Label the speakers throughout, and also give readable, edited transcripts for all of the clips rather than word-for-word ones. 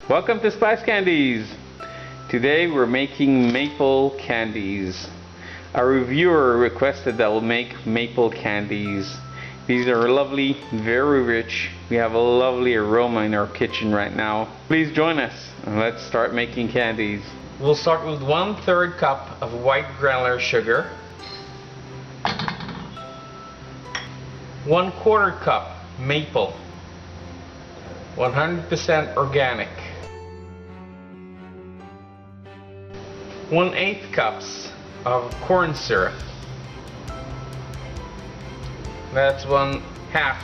Speaker 1: Welcome to SpiceCandies. Today we're making maple candies. A reviewer requested that we'll make maple candies. These are lovely, very rich. We have a lovely aroma in our kitchen right now. Please join us and let's start making candies. We'll start with 1/3 cup of white granular sugar, 1/4 cup maple, 100% organic, 1/8 cups of corn syrup. That's 1/2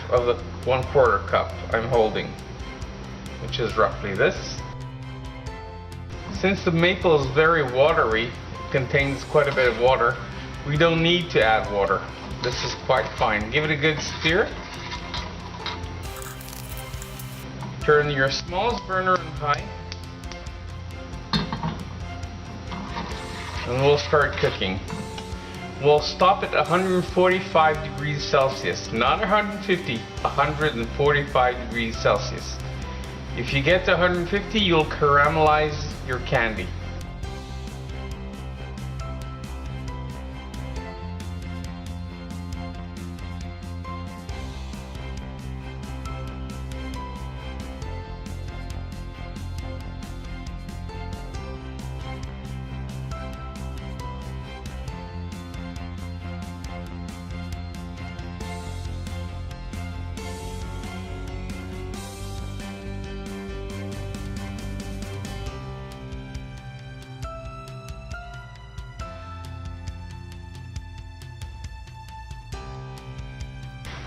Speaker 1: of the 1/4 cup I'm holding, which is roughly this. Since the maple is very watery, it contains quite a bit of water, we don't need to add water. This is quite fine. Give it a good stir. Turn your smallest burner on high. And we'll start cooking. We'll stop at 145 degrees Celsius, not 150, 145 degrees Celsius. If you get to 150, you'll caramelize your candy.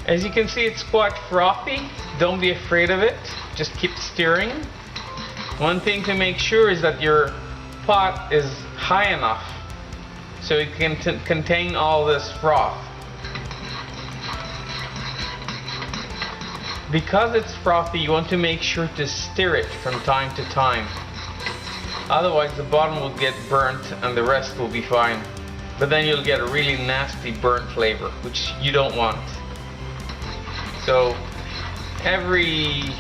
Speaker 1: As you can see, it's quite frothy. Don't be afraid of it. Just keep stirring. One thing to make sure is that your pot is high enough so it can contain all this froth. Because it's frothy, you want to make sure to stir it from time to time. Otherwise the bottom will get burnt and the rest will be fine. But then you'll get a really nasty burnt flavor, which you don't want. So every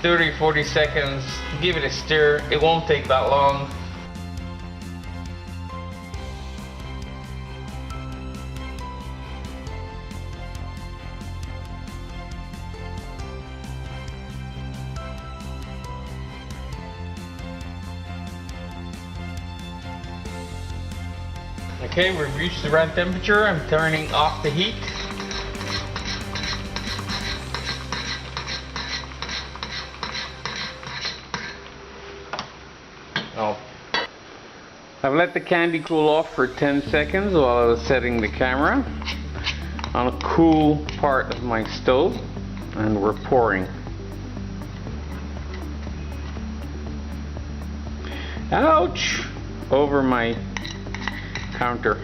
Speaker 1: 30-40 seconds, give it a stir. It won't take that long. Okay, we've reached the right temperature. I'm turning off the heat. I've let the candy cool off for 10 seconds while I was setting the camera on a cool part of my stove, and we're pouring. Ouch! Over my counter.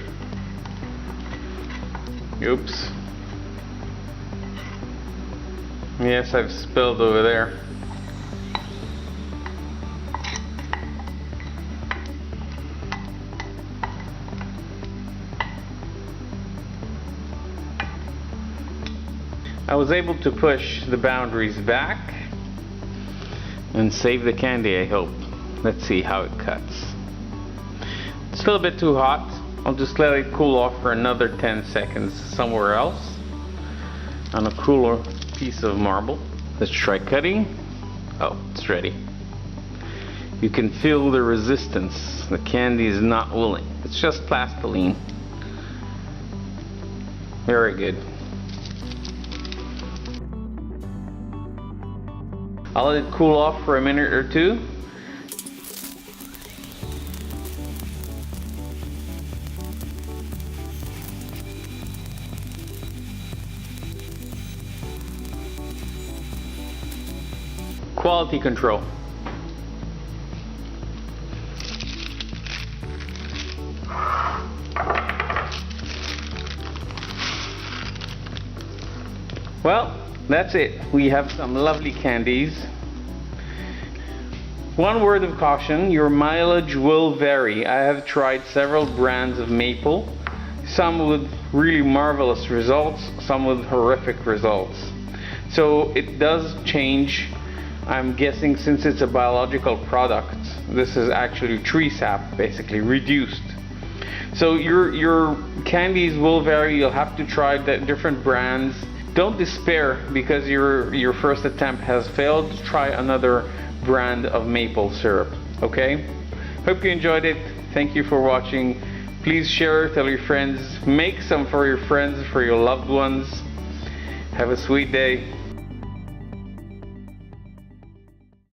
Speaker 1: Oops. Yes, I've spilled over there. I was able to push the boundaries back and save the candy, I hope. Let's see how it cuts. It's still a bit too hot. I'll just let it cool off for another 10 seconds somewhere else on a cooler piece of marble. Let's try cutting. Oh, it's ready. You can feel the resistance. The candy is not willing. It's just plastiline. Very good. I'll let it cool off for a minute or two. Quality control. Well, that's it. We have some lovely candies. One word of caution, your mileage will vary. I have tried several brands of maple, some with really marvelous results, some with horrific results. So it does change I'm guessing since it's a biological product, this is actually tree sap, basically reduced. So your candies will vary. You'll have to try different brands. Don't despair because your first attempt has failed. Try another brand of maple syrup. Okay? Hope you enjoyed it. Thank you for watching. Please share, tell your friends, make some for your friends, for your loved ones. Have a sweet day.